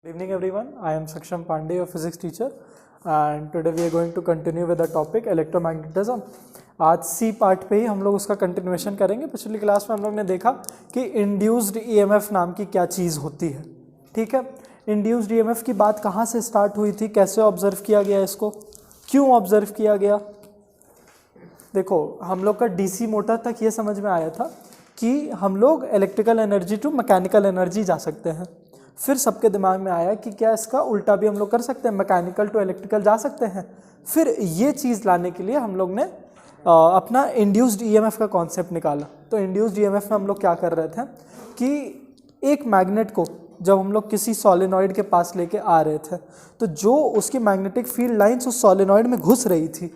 Good evening everyone, I am Saksham Pandey, your physics teacher, and today we are going to continue with the topic electromagnetism. आज C part पे ही हम लोग उसका continuation करेंगे। पिछली class में हम लोग ने देखा कि इंड्यूस्ड ईएमएफ नाम की क्या चीज़ होती है। ठीक है, इंड्यूस्ड ईएमएफ की बात कहाँ से स्टार्ट हुई थी, कैसे ऑब्जर्व किया गया, इसको क्यों ऑब्जर्व किया गया। देखो, हम लोग का डीसी मोटर तक ये समझ में आया था कि हम लोग electrical energy to mechanical energy जा सकते हैं। फिर सबके दिमाग में आया कि क्या इसका उल्टा भी हम लोग कर सकते हैं, मैकेनिकल टू इलेक्ट्रिकल जा सकते हैं। फिर ये चीज़ लाने के लिए हम लोग ने अपना इंड्यूस्ड ईएमएफ का कॉन्सेप्ट निकाला। तो इंड्यूस्ड ईएमएफ में हम लोग क्या कर रहे थे कि एक मैग्नेट को जब हम लोग किसी सोलेनॉइड के पास लेके आ रहे थे तो जो उसकी मैग्नेटिक फील्ड लाइंस उस सोलेनॉइड में घुस रही थी,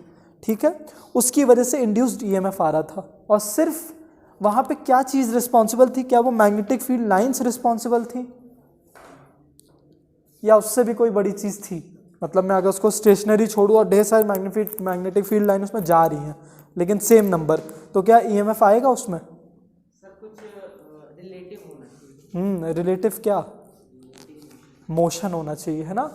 ठीक है, उसकी वजह से इंड्यूस्ड ईएमएफ आ रहा था। और सिर्फ वहाँ पे क्या चीज़ रिस्पॉन्सिबल थी, क्या वो मैग्नेटिक फील्ड लाइंस रिस्पॉन्सिबल थी या उससे भी कोई बड़ी चीज़ थी। मतलब मैं अगर उसको स्टेशनरी छोड़ूँ और ढेर सारी मैग्नेटिक फील्ड लाइन उसमें जा रही हैं लेकिन सेम नंबर, तो क्या ईएमएफ आएगा उसमें? सर कुछ रिलेटिव होना चाहिए। रिलेटिव क्या? मोशन होना चाहिए, है ना।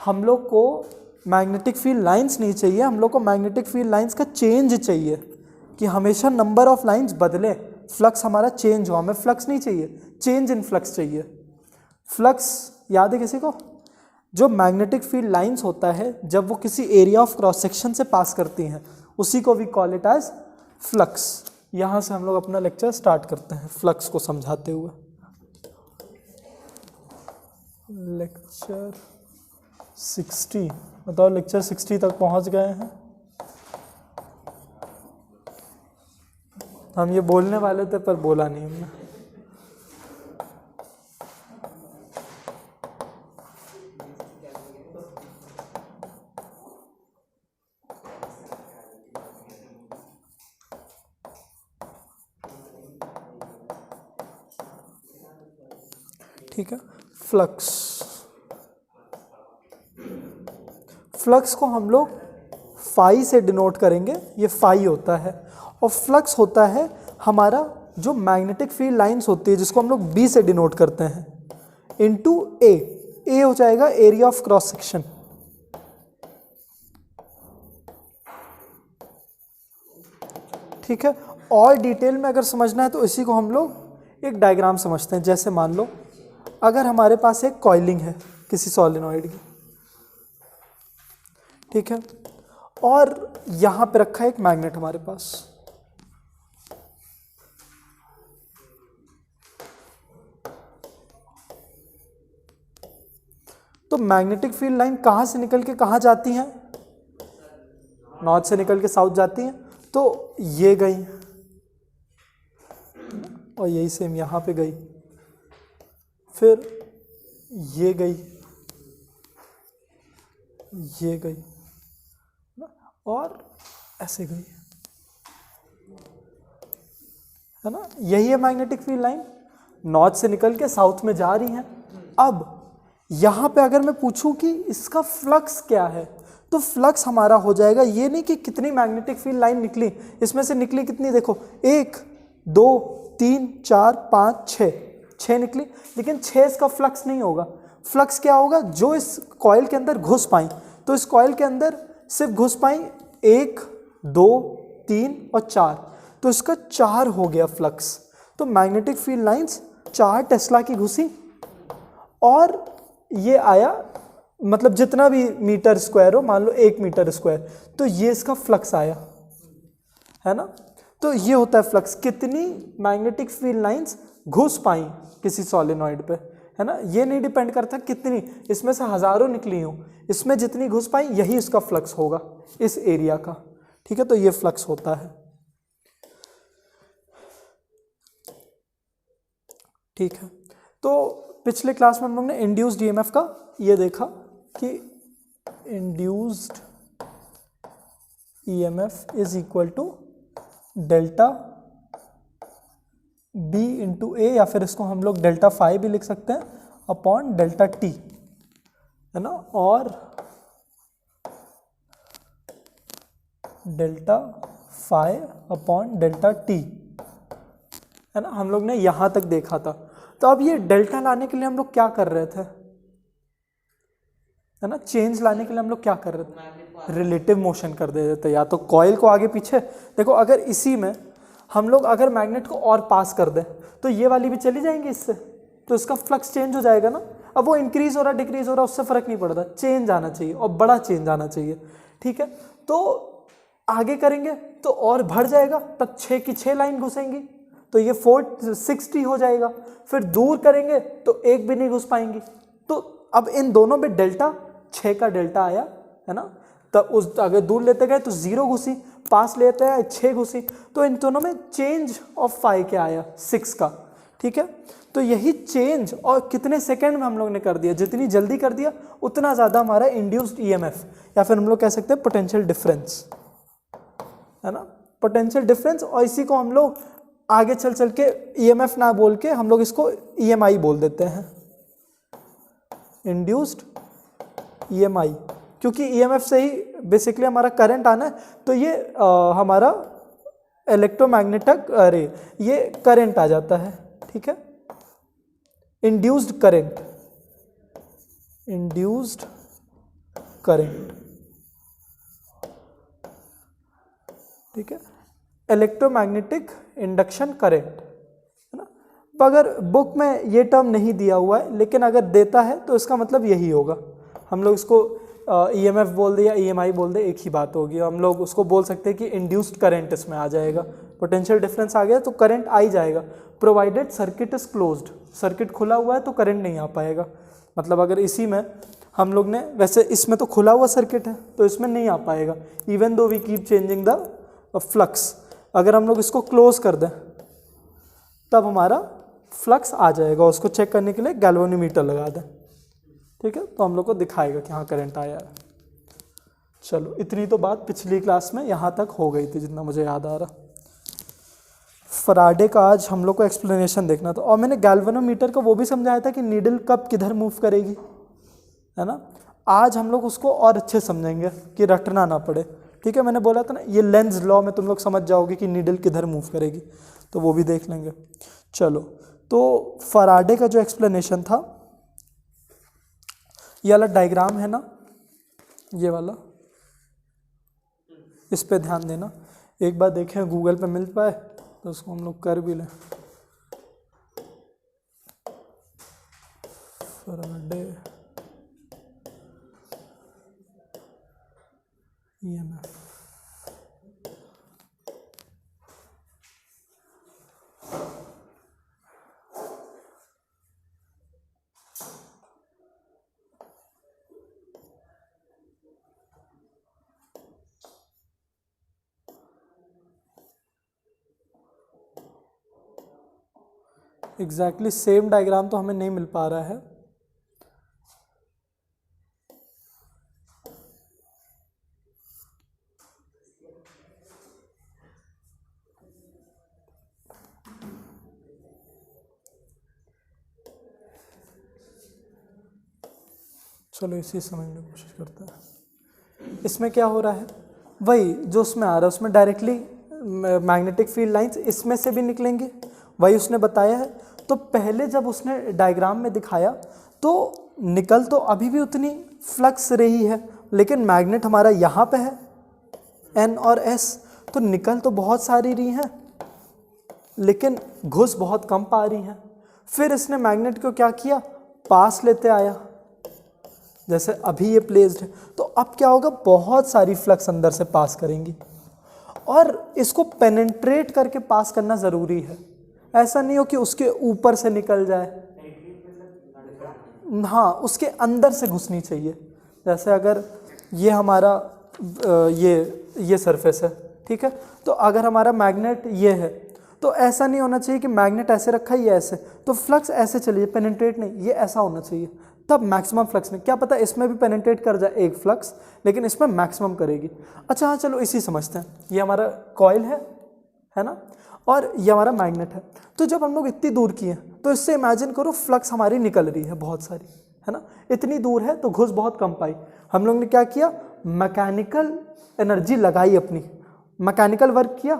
हम लोग को मैग्नेटिक फील्ड लाइंस नहीं चाहिए, हम लोग को मैग्नेटिक फील्ड लाइंस का चेंज चाहिए कि हमेशा नंबर ऑफ लाइंस बदले, फ्लक्स हमारा चेंज हो। हमें फ्लक्स नहीं चाहिए, चेंज इन फ्लक्स चाहिए। फ्लक्स याद है किसी को? जो मैग्नेटिक फील्ड लाइंस होता है जब वो किसी एरिया ऑफ क्रॉस सेक्शन से पास करती हैं उसी को we call it as flux. यहाँ से हम लोग अपना लेक्चर स्टार्ट करते हैं फ्लक्स को समझाते हुए। लेक्चर 60, बताओ लेक्चर 60 तक पहुँच गए हैं। हम ये बोलने वाले थे पर बोला नहीं हमने। ठीक है, फ्लक्स। फ्लक्स को हम लोग फाई से डिनोट करेंगे, ये फाई होता है। और फ्लक्स होता है हमारा जो मैग्नेटिक फील्ड लाइंस होती है जिसको हम लोग बी से डिनोट करते हैं, इनटू ए। ए हो जाएगा एरिया ऑफ क्रॉस सेक्शन। ठीक है, और डिटेल में अगर समझना है तो इसी को हम लोग एक डायग्राम समझते हैं। जैसे मान लो अगर हमारे पास एक कॉइलिंग है किसी सोलेनॉइड की, ठीक है, और यहां पे रखा है एक मैग्नेट हमारे पास। तो मैग्नेटिक फील्ड लाइन कहां से निकल के कहां जाती हैं? नॉर्थ से निकल के साउथ जाती हैं। तो ये गई और यही सेम यहां पे गई, फिर ये गई, ये गई और ऐसे गई, है ना। यही है मैग्नेटिक फील्ड लाइन, नॉर्थ से निकल के साउथ में जा रही हैं। अब यहां पे अगर मैं पूछूं कि इसका फ्लक्स क्या है, तो फ्लक्स हमारा हो जाएगा, ये नहीं कि कितनी मैग्नेटिक फील्ड लाइन निकली, इसमें से निकली कितनी, देखो 1 2 3 4 5 6 निकली, लेकिन 6 इसका फ्लक्स नहीं होगा। फ्लक्स क्या होगा? जो इस कॉइल के अंदर घुस पाई, तो इस कॉइल के अंदर सिर्फ घुस पाई 1 2 3 और 4, तो इसका 4 हो गया फ्लक्स। तो मैग्नेटिक फील्ड लाइंस 4 टेस्ला की घुसी और ये आया, मतलब जितना भी मीटर स्क्वायर हो, मान लो 1 मीटर स्क्वायर, तो ये इसका फ्लक्स आया, है ना। तो ये होता है फ्लक्स, कितनी मैग्नेटिक फील्ड लाइंस घुस पाई किसी सोलेनॉइड पे, है ना। ये नहीं डिपेंड करता कितनी, इसमें से हजारों निकली हो, इसमें जितनी घुस पाई यही इसका फ्लक्स होगा इस एरिया का। ठीक है, तो ये फ्लक्स होता है। ठीक है, तो पिछले क्लास में हम लोग ने इंड्यूस्ड ईएमएफ का ये देखा कि induced EMF is equal to delta B into A, या फिर इसको हम लोग डेल्टा फाई भी लिख सकते हैं, अपॉन डेल्टा टी, है ना, और delta phi upon delta T, है ना। हम लोग ने यहां तक देखा था। तो अब ये डेल्टा लाने के लिए हम लोग क्या कर रहे थे, है ना। चेंज लाने के लिए हम लोग क्या कर रहे थे, रिलेटिव मोशन कर देते थे, या तो कॉइल को आगे पीछे। देखो अगर इसी में हम लोग अगर मैग्नेट को और पास कर दें तो ये वाली भी चली जाएंगी इससे, तो इसका फ्लक्स चेंज हो जाएगा ना। अब वो इंक्रीज हो रहा डिक्रीज हो रहा उससे फर्क नहीं पड़ता, चेंज आना चाहिए और बड़ा चेंज आना चाहिए, ठीक है। तो आगे करेंगे तो और बढ़ जाएगा, तब 6 की 6 लाइन घुसेंगी तो ये 460 हो जाएगा। फिर दूर करेंगे तो एक भी नहीं घुस पाएंगी। तो अब इन दोनों में डेल्टा 6 का डेल्टा आया, है ना। तब उस अगर दूर लेते गए तो 0 घुसी, पास लेते हैं 6 घुसी, तो इन दोनों में चेंज ऑफ फाई क्या आया, 6 का, ठीक है। तो यही चेंज और कितने सेकंड में हम लोग ने कर दिया, जितनी जल्दी कर दिया उतना ज़्यादा हमारा इंड्यूस्ड ईएमएफ, या फिर हम लोग कह सकते हैं पोटेंशियल डिफरेंस, है ना, पोटेंशियल डिफरेंस। और इसी को हम लोग आगे चल के ईएमएफ ना बोल के हम लोग इसको ईएमआई बोल देते हैं, इंड्यूस्ड ईएमआई, क्योंकि ईएमएफ से ही बेसिकली हमारा करंट आना है। तो ये हमारा इलेक्ट्रोमैग्नेटिक ये करंट आ जाता है, ठीक है, इंड्यूस्ड करंट, इंड्यूस्ड करंट, ठीक है, इलेक्ट्रोमैग्नेटिक इंडक्शन करंट, है ना। अगर बुक में ये टर्म नहीं दिया हुआ है लेकिन अगर देता है तो इसका मतलब यही होगा। हम लोग इसको ईएमएफ बोल दे या ईएमआई बोल दे, एक ही बात होगी। हम लोग उसको बोल सकते हैं कि इंड्यूस्ड करंट इसमें आ जाएगा, पोटेंशियल डिफरेंस आ गया तो करंट आ ही जाएगा, provided circuit is closed. Circuit खुला हुआ है तो करंट नहीं आ पाएगा। मतलब अगर इसी में हम लोग ने, वैसे इसमें तो खुला हुआ सर्किट है तो इसमें नहीं आ पाएगा, even though we keep changing the flux. अगर हम लोग इसको क्लोज कर दें तब हमारा फ्लक्स आ जाएगा। उसको चेक करने के लिए गैल्वेनोमीटर लगा दें, ठीक है, तो हम लोग को दिखाएगा कि हाँ करंट आया है। चलो इतनी तो बात पिछली क्लास में यहाँ तक हो गई थी जितना मुझे याद आ रहा। फराडे का आज हम लोग को एक्सप्लेनेशन देखना था, और मैंने गैल्वेनोमीटर को वो भी समझाया था कि नीडल कब किधर मूव करेगी, है ना। आज हम लोग उसको और अच्छे समझेंगे कि रटना ना पड़े, ठीक है। मैंने बोला था ना ये लेंस लॉ में तुम लोग समझ जाओगे कि नीडल किधर मूव करेगी, तो वो भी देख लेंगे। चलो तो फराडे का जो एक्सप्लेनेशन था, ये वाला डायग्राम है ना, ये वाला, इस पे ध्यान देना। एक बार देखें गूगल पे मिल पाए तो उसको हम लोग कर भी लें। Faraday EMF, exactly same diagram तो हमें नहीं मिल पा रहा है। चलो इसी समझने की कोशिश करते हैं। इसमें क्या हो रहा है, वही जो उसमें आ रहा है, उसमें डायरेक्टली मैग्नेटिक फील्ड लाइंस इसमें से भी निकलेंगे, वही उसने बताया है। तो पहले जब उसने डायग्राम में दिखाया तो निकल तो अभी भी उतनी फ्लक्स रही है, लेकिन मैग्नेट हमारा यहाँ पे है N और S, तो निकल तो बहुत सारी रही हैं लेकिन घुस बहुत कम पा रही हैं। फिर इसने मैग्नेट को क्या किया, पास लेते आया, जैसे अभी ये प्लेस्ड है, तो अब क्या होगा, बहुत सारी फ्लक्स अंदर से पास करेंगी, और इसको पेनिट्रेट करके पास करना ज़रूरी है। ऐसा नहीं हो कि उसके ऊपर से निकल जाए, हाँ उसके अंदर से घुसनी चाहिए। जैसे अगर ये हमारा ये सरफेस है, ठीक है, तो अगर हमारा मैग्नेट ये है तो ऐसा नहीं होना चाहिए कि मैग्नेट ऐसे रखा है ये ऐसे, तो फ्लक्स ऐसे चलिए, पेनिट्रेट नहीं, ये ऐसा होना चाहिए, तब मैक्सिमम फ्लक्स नहीं। क्या पता इसमें भी पेनिट्रेट कर जाए एक फ्लक्स, लेकिन इसमें मैक्सिमम करेगी। अच्छा हाँ चलो इसी समझते हैं। ये हमारा कॉइल है ना, और ये हमारा मैग्नेट है। तो जब हम लोग इतनी दूर किए तो इससे इमेजिन करो फ्लक्स हमारी निकल रही है बहुत सारी, है ना, इतनी दूर है तो घुस बहुत कम पाई। हम लोग ने क्या किया, मैकेनिकल एनर्जी लगाई, अपनी मैकेनिकल वर्क किया,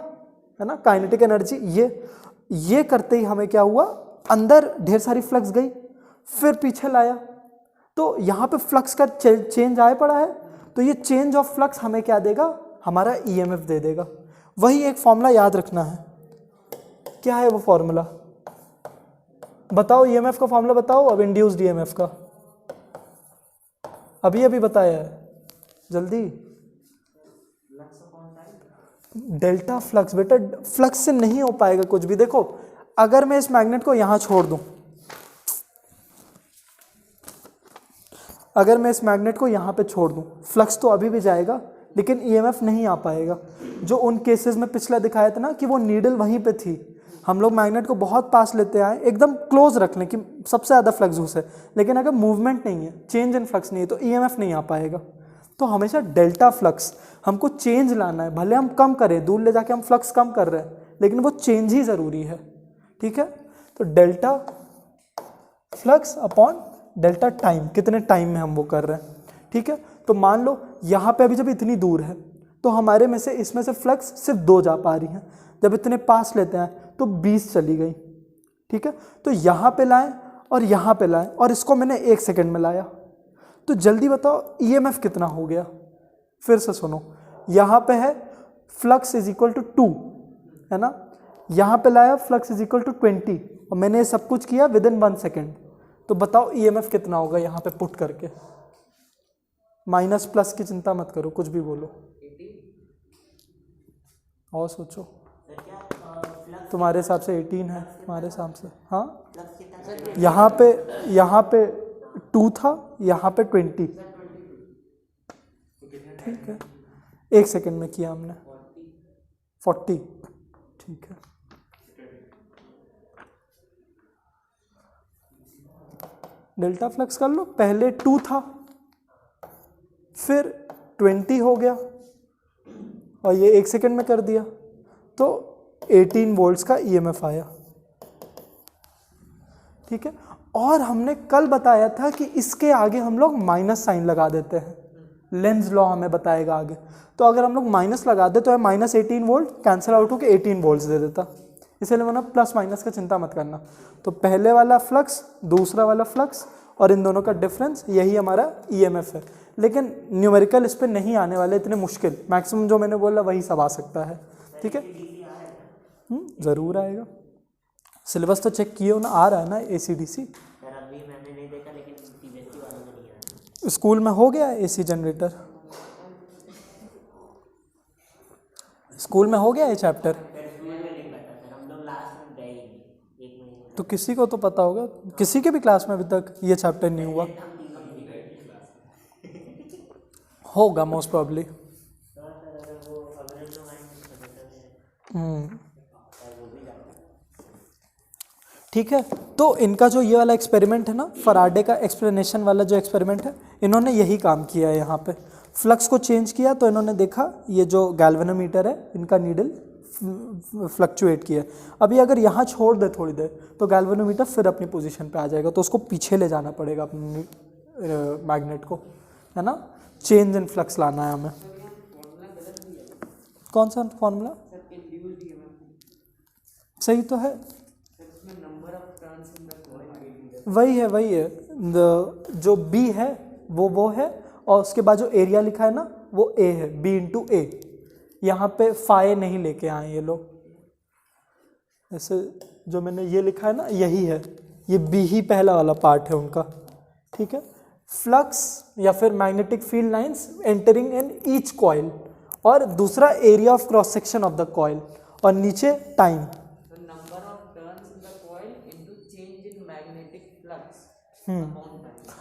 है ना, काइनेटिक एनर्जी, ये करते ही हमें क्या हुआ, अंदर ढेर सारी फ्लक्स गई, फिर पीछे लाया, तो तो यहाँ पे फ्लक्स का चेंज आया पड़ा है, तो ये चेंज ऑफ फ्लक्स हमें क्या देगा, हमारा ईएमएफ दे देगा। वही एक फॉर्मूला याद रखना है। क्या है वो फॉर्मूला बताओ, ईएमएफ का फॉर्मूला बताओ, अब इंड्यूस्ड ईएमएफ का अभी अभी बताया है, जल्दी। डेल्टा फ्लक्स, बेटा फ्लक्स से नहीं हो पाएगा कुछ भी। देखो अगर मैं इस मैग्नेट को यहां छोड़ दूं, अगर मैं इस मैग्नेट को यहां पे छोड़ दूं, फ्लक्स तो अभी भी जाएगा लेकिन ईएमएफ नहीं आ पाएगा। जो उन केसेस में पिछला दिखाया था ना कि वो नीडल वहीं पे थी, हम लोग मैग्नेट को बहुत पास लेते आए, एकदम क्लोज रख लें कि सबसे ज़्यादा फ्लक्स घुसे, लेकिन अगर मूवमेंट नहीं है, चेंज इन फ्लक्स नहीं है, तो ईएमएफ नहीं आ पाएगा। तो हमेशा डेल्टा फ्लक्स हमको चेंज लाना है, भले हम कम करें, दूर ले जाके हम फ्लक्स कम कर रहे हैं, लेकिन वो चेंज ही ज़रूरी है। ठीक है, तो delta flux upon delta time, कितने टाइम में हम वो कर रहे हैं। ठीक है, तो मान लो यहाँ पे अभी जब इतनी दूर है तो हमारे में से इसमें से फ्लक्स सिर्फ 2 जा पा रही हैं, जब इतने पास लेते हैं तो 20 चली गई। ठीक है, तो यहाँ पे लाएं और यहाँ पे लाएं, और इसको मैंने 1 सेकेंड में लाया, तो जल्दी बताओ ईएमएफ कितना हो गया। फिर से सुनो, यहाँ पे है फ्लक्स इज इक्वल टू 2, है ना, यहाँ पे लाया फ्लक्स इज इक्वल टू 20, और मैंने ये सब कुछ किया विद इन 1 सेकेंड। तो बताओ ईएमएफ कितना होगा यहाँ पे पुट करके। माइनस प्लस की चिंता मत करो, कुछ भी बोलो और सोचो। तुम्हारे हिसाब से 18 है, तुम्हारे हिसाब से हाँ, यहाँ पे 2 था, यहाँ पे 20। ठीक है, 1 सेकेंड में किया हमने 40। ठीक है, डेल्टा फ्लक्स कर लो, पहले 2 था, फिर 20 हो गया, और ये 1 सेकेंड में कर दिया, तो 18 वोल्ट्स का ईएमएफ आया। ठीक है, और हमने कल बताया था कि इसके आगे हम लोग माइनस साइन लगा देते हैं, लेंज लॉ हमें बताएगा आगे। तो अगर हम लोग माइनस लगा दे तो माइनस 18 वोल्ट कैंसिल आउट होकर 18 वोल्ट्स दे देता, इसलिए मैंने प्लस माइनस का चिंता मत करना। तो पहले वाला फ्लक्स, दूसरा वाला फ्लक्स, और इन दोनों का डिफरेंस, यही हमारा ईएमएफ है। लेकिन न्यूमेरिकल इस पर नहीं आने वाले इतने मुश्किल, मैक्सिमम जो मैंने बोला वही सब आ सकता है। ठीक है, ज़रूर आएगा, सिलेबस तो चेक किए हो ना, आ रहा है ना एसीडीसी। स्कूल में हो गया एसी जनरेटर, स्कूल में हो गया ये चैप्टर, तो किसी को तो पता होगा, किसी के भी क्लास में अभी तक ये चैप्टर नहीं हुआ होगा मोस्ट प्रॉब्ली। ठीक है, तो इनका जो ये वाला एक्सपेरिमेंट है ना, फराडे का एक्सप्लेनेशन वाला जो एक्सपेरिमेंट है, इन्होंने यही काम किया है। यहाँ पे फ्लक्स को चेंज किया तो इन्होंने देखा ये जो गैल्वेनोमीटर है, इनका नीडल फ्लक्चुएट किया। अभी अगर यहाँ छोड़ दे थोड़ी देर तो गैल्वेनोमीटर फिर अपनी पोजीशन पे आ जाएगा, तो उसको पीछे ले जाना पड़ेगा अपने मैग्नेट को, है ना, चेंज इन फ्लक्स लाना है हमें। कौन सा फॉर्मूला? सही तो है, वही है जो बी है वो है, और उसके बाद जो एरिया लिखा है ना वो ए है, बी इंटू ए। यहाँ पे फाई नहीं लेके आए ये लोग, ऐसे जो मैंने ये लिखा है ना यही है, ये बी ही पहला वाला पार्ट है उनका। ठीक है, फ्लक्स या फिर magnetic field lines entering in each coil, और दूसरा area of cross section of the coil, और नीचे टाइम।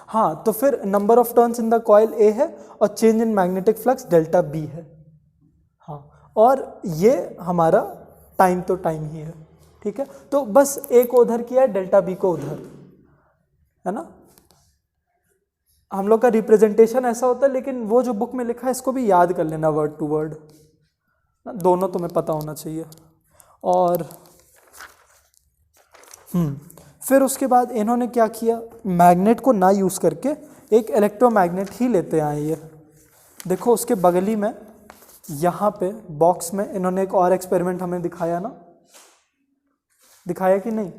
हाँ, तो फिर number of turns in the coil A है और change in magnetic flux delta B है। हाँ, और ये हमारा टाइम तो टाइम ही है। ठीक है, तो बस ए को उधर किया है, डेल्टा बी को उधर, है ना। हम लोग का रिप्रेजेंटेशन ऐसा होता है, लेकिन वो जो बुक में लिखा है इसको भी याद कर लेना वर्ड टू वर्ड, दोनों तुम्हें पता होना चाहिए। और फिर उसके बाद इन्होंने क्या किया, मैग्नेट को ना यूज़ करके एक इलेक्ट्रोमैग्नेट ही लेते आए ये। देखो उसके बगली में यहाँ पे बॉक्स में इन्होंने एक और एक्सपेरिमेंट हमें दिखाया ना, दिखाया कि नहीं।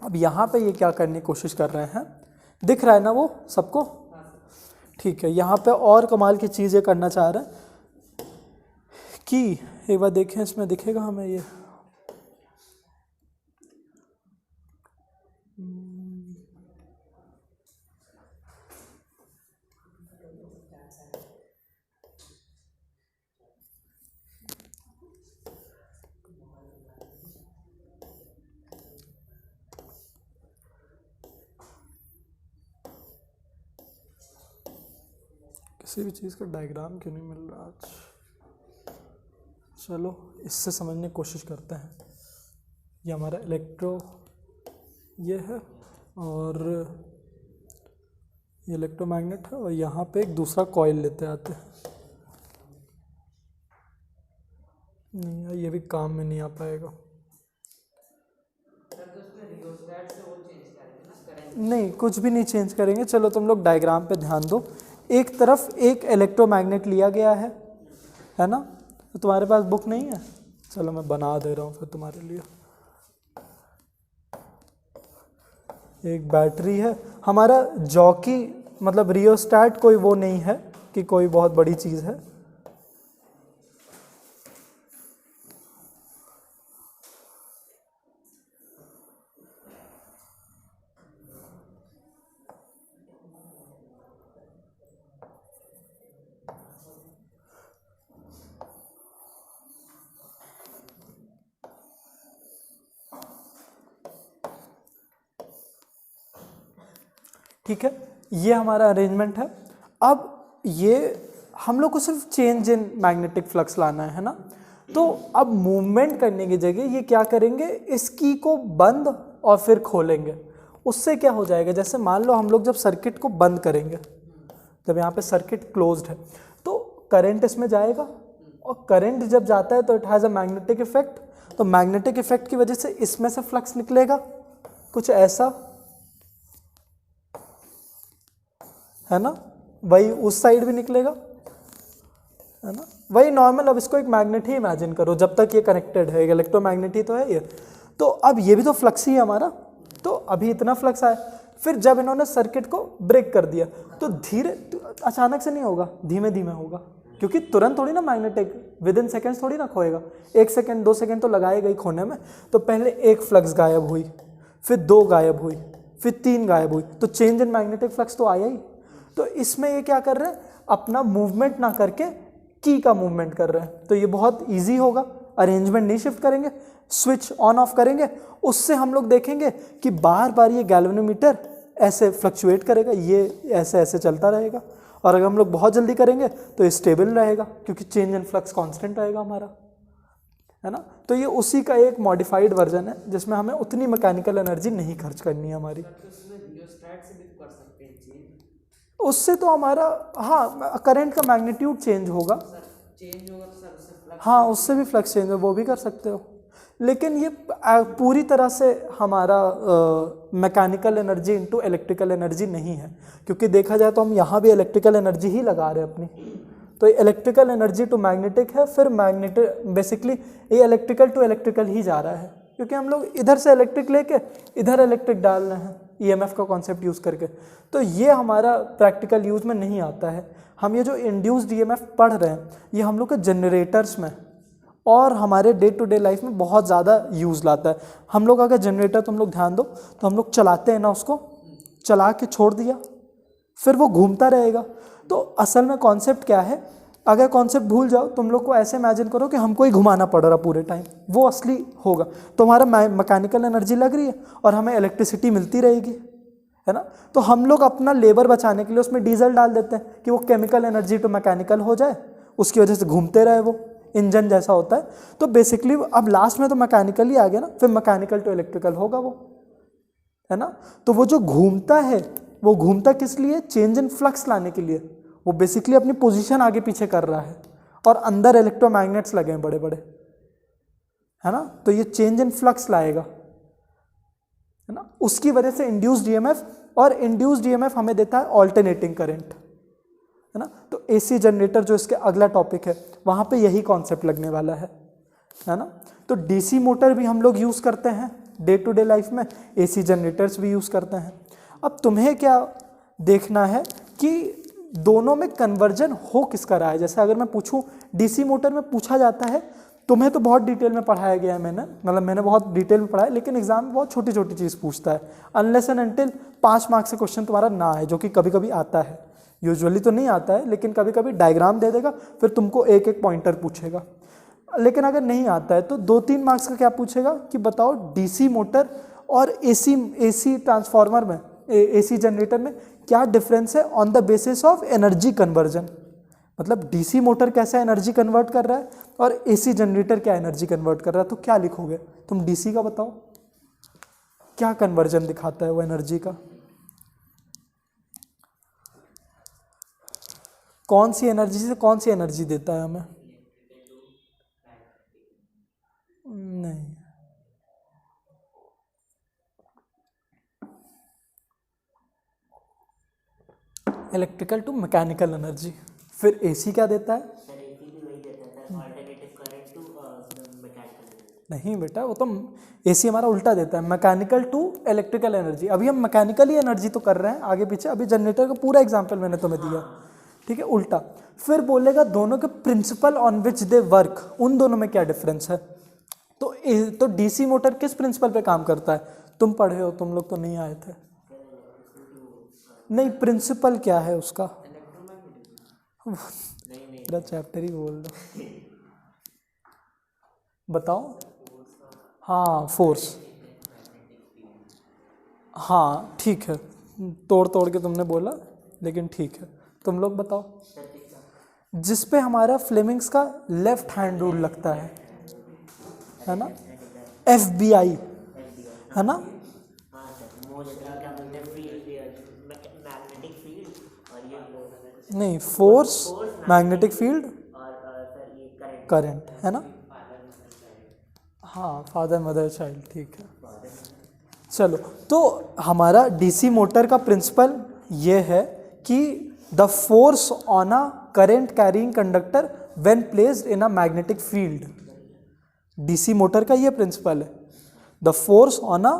अब यहाँ पे ये क्या करने की कोशिश कर रहे हैं दिख रहा है ना वो सबको? ठीक है, यहाँ पे और कमाल की चीज़ ये करना चाह रहे हैं कि एक बार देखें इसमें दिखेगा हमें ये, किसी भी चीज़ का डायग्राम क्यों नहीं मिल रहा आज? चलो इससे समझने की कोशिश करते हैं। ये हमारा इलेक्ट्रो ये है और ये इलेक्ट्रोमैग्नेट है और यहाँ पे एक दूसरा कॉइल लेते आते हैं। नहीं यार, ये भी काम में नहीं आ पाएगा। नहीं, कुछ भी नहीं चेंज करेंगे। चलो तुम लोग डायग्राम पे ध्यान दो। एक तरफ एक इलेक्ट्रोमैग्नेट लिया गया है ना? तो तुम्हारे पास बुक नहीं है? चलो मैं बना दे रहा हूँ फिर तुम्हारे लिए। एक बैटरी है हमारा जॉकी, मतलब रियोस्टैट कोई वो नहीं है कि कोई बहुत बड़ी चीज़ है। ठीक है, ये हमारा अरेंजमेंट है। अब ये हम लोग को सिर्फ चेंज इन मैग्नेटिक फ्लक्स लाना है ना? तो अब मूवमेंट करने की जगह ये क्या करेंगे, इस की को बंद और फिर खोलेंगे। उससे क्या हो जाएगा, जैसे मान लो हम लोग जब सर्किट को बंद करेंगे, जब यहाँ पे सर्किट क्लोज्ड है तो करंट इसमें जाएगा और करंट जब जाता है तो it has a magnetic effect. तो मैग्नेटिक इफेक्ट की वजह से इसमें से फ्लक्स निकलेगा कुछ ऐसा, है ना? वही उस साइड भी निकलेगा, है ना? वही नॉर्मल। अब इसको एक मैग्नेट ही इमेजिन करो, जब तक ये कनेक्टेड है, इलेक्ट्रोमैग्नेट ही तो है ये। तो अब ये भी तो फ्लक्स ही है हमारा। तो अभी इतना फ्लक्स आया, फिर जब इन्होंने सर्किट को ब्रेक कर दिया तो धीरे, अचानक से नहीं होगा, धीमे धीमे होगा, क्योंकि तुरंत थोड़ी ना मैग्नेटिक विद इन सेकेंड्स थोड़ी ना खोएगा। 1 सेकेंड 2 सेकेंड तो लगाएगा ही खोने में। तो पहले एक फ्लक्स गायब हुई, फिर 2 गायब हुई, फिर 3 गायब हुई, तो चेंज इन मैग्नेटिक फ्लक्स तो आया ही। तो इसमें ये क्या कर रहे हैं, अपना मूवमेंट ना करके की का मूवमेंट कर रहे हैं। तो ये बहुत इजी होगा, अरेंजमेंट नहीं शिफ्ट करेंगे, स्विच ऑन ऑफ करेंगे। उससे हम लोग देखेंगे कि बार बार ये गैल्वेनोमीटर ऐसे फ्लक्चुएट करेगा, ये ऐसे ऐसे चलता रहेगा। और अगर हम लोग बहुत जल्दी करेंगे तो ये स्टेबल रहेगा, क्योंकि चेंज इन फ्लक्स कांस्टेंट रहेगा हमारा, है ना? तो ये उसी का एक मॉडिफाइड वर्जन है जिसमें हमें उतनी मैकेनिकल एनर्जी नहीं खर्च करनी है हमारी। उससे तो हमारा, हाँ, करंट का मैग्नीट्यूड चेंज होगा, हाँ, उससे भी फ्लक्स चेंज हो, वो भी कर सकते हो। लेकिन ये पूरी तरह से हमारा mechanical energy into electrical energy नहीं है, क्योंकि देखा जाए तो हम यहाँ भी इलेक्ट्रिकल एनर्जी ही लगा रहे हैं अपनी। तो इलेक्ट्रिकल एनर्जी टू मैग्नेटिक है, फिर मैग्नेटिक, बेसिकली ये इलेक्ट्रिकल टू इलेक्ट्रिकल ही जा रहा है, क्योंकि हम लोग इधर से इलेक्ट्रिक लेके इधर इलेक्ट्रिक डाल रहे हैं ईएमएफ का कॉन्सेप्ट यूज़ करके। तो ये हमारा प्रैक्टिकल यूज़ में नहीं आता है। हम ये जो इंड्यूस्ड ईएमएफ पढ़ रहे हैं ये हम लोग के जनरेटर्स में और हमारे डे टू डे लाइफ में बहुत ज़्यादा यूज़ लाता है। हम लोग अगर जनरेटर, तुम लोग ध्यान दो, तो हम लोग चलाते हैं ना, उसको चला के छोड़ दिया, फिर वो घूमता रहेगा। तो असल में कॉन्सेप्ट क्या है, अगर कॉन्सेप्ट भूल जाओ, तुम लोग को ऐसे इमेजिन करो कि हमको ही घुमाना पड़ रहा पूरे टाइम, वो असली होगा। तो हमारा मैकेनिकल एनर्जी लग रही है और हमें इलेक्ट्रिसिटी मिलती रहेगी, है ना? तो हम लोग अपना लेबर बचाने के लिए उसमें डीजल डाल देते हैं कि वो केमिकल एनर्जी टू मैकेनिकल हो जाए, उसकी वजह से घूमते रहे, वो इंजन जैसा होता है। तो बेसिकली अब लास्ट में तो मैकेनिकल ही आ गया ना, फिर मैकेनिकल टू इलेक्ट्रिकल होगा वो, है ना? तो वो जो घूमता है वो घूमता किस लिए, चेंज इन फ्लक्स लाने के लिए। वो बेसिकली अपनी पोजीशन आगे पीछे कर रहा है और अंदर इलेक्ट्रोमैग्नेट्स लगे हैं बड़े बड़े, है ना? तो ये चेंज इन फ्लक्स लाएगा, है ना? उसकी वजह से इंड्यूस्ड ईएमएफ, और इंड्यूस्ड ईएमएफ हमें देता है ऑल्टरनेटिंग करंट, है ना? तो एसी जनरेटर जो इसके अगला टॉपिक है वहाँ पे यही कॉन्सेप्ट लगने वाला है ना? तो डीसी मोटर भी हम लोग यूज़ करते हैं डे टू डे लाइफ में, एसी जनरेटर्स भी यूज़ करते हैं। अब तुम्हें क्या देखना है कि दोनों में कन्वर्जन हो किसका रहा है। जैसे अगर मैं पूछूं डीसी मोटर में पूछा जाता है, तुम्हें तो बहुत डिटेल में पढ़ाया गया है मैंने बहुत डिटेल में पढ़ाया, लेकिन एग्जाम में बहुत छोटी छोटी चीज़ पूछता है। अनलेस एंड अनटिल 5 मार्क्स से क्वेश्चन तुम्हारा ना है, जो कि कभी कभी आता है, यूजुअली तो नहीं आता है, लेकिन कभी कभी डायग्राम दे देगा, फिर तुमको एक एक पॉइंटर पूछेगा। लेकिन अगर नहीं आता है तो 2-3 मार्क्स का क्या पूछेगा कि बताओ डीसी मोटर और एसी ट्रांसफार्मर में, एसी जनरेटर में क्या डिफरेंस है on the basis of energy conversion. मतलब डीसी मोटर कैसा एनर्जी कन्वर्ट कर रहा है और एसी जनरेटर क्या एनर्जी कन्वर्ट कर रहा है। तो क्या लिखोगे तुम? डीसी का बताओ क्या कन्वर्जन दिखाता है वो एनर्जी का, कौन सी एनर्जी से कौन सी एनर्जी देता है हमें? नहीं, इलेक्ट्रिकल टू मैकेनिकल एनर्जी। फिर एसी क्या देता है? सर एसी भी वही देता है sir, alternative current to mechanical. नहीं बेटा, वो तो एसी हमारा उल्टा देता है, मैकेनिकल टू इलेक्ट्रिकल एनर्जी। अभी हम मैकेनिकल ही एनर्जी तो कर रहे हैं आगे पीछे, अभी जनरेटर का पूरा एग्जांपल मैंने तुम्हें दिया, ठीक है, उल्टा। फिर बोलेगा दोनों के principal on which they work, उन दोनों में क्या डिफरेंस है। तो डीसी मोटर किस प्रिंसिपल पे काम करता है? तुम पढ़े हो, तुम लोग तो नहीं आए थे। नहीं, प्रिंसिपल क्या है उसका? पूरा चैप्टर ही बोल दो, बताओ। हाँ, फोर्स। हाँ ठीक है, तोड़ तोड़ के तुमने बोला, लेकिन ठीक है। तुम लोग बताओ, जिस पे हमारा फ्लेमिंग्स का लेफ्ट हैंड रूल लगता है ना, FBI, है ना? नहीं, फोर्स, मैग्नेटिक फील्ड, करंट, है ना? हाँ, फादर मदर चाइल्ड, ठीक है। चलो, तो हमारा डीसी मोटर का प्रिंसिपल ये है कि the force on a current carrying conductor when placed in a magnetic field. DC motor का ये प्रिंसिपल है, the force on a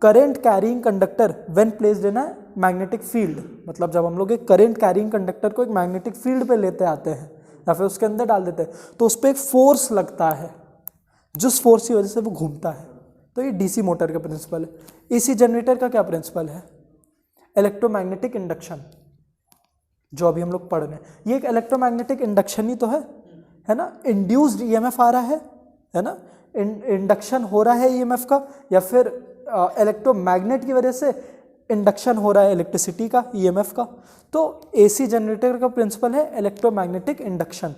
current carrying conductor when placed in a magnetic field. मतलब जब हम लोग एक करंट कैरिंग कंडक्टर को एक मैग्नेटिक फील्ड पे लेते आते हैं या फिर उसके अंदर डाल देते हैं, तो उस पर एक फोर्स लगता है, जिस फोर्स की वजह से वो घूमता है। तो ये डीसी मोटर का प्रिंसिपल है। एसी जनरेटर का क्या प्रिंसिपल है? इलेक्ट्रोमैग्नेटिक इंडक्शन, जो अभी हम लोग पढ़ रहे हैं। ये एक इलेक्ट्रोमैग्नेटिक इंडक्शन ही तो है ना? इंड्यूस्ड ईएमएफ आ रहा है ना? इंडक्शन हो रहा है ईएमएफ का, या फिर इलेक्ट्रोमैग्नेट की वजह से इंडक्शन हो रहा है इलेक्ट्रिसिटी का, ईएमएफ का। तो एसी जनरेटर का प्रिंसिपल है इलेक्ट्रोमैग्नेटिक इंडक्शन,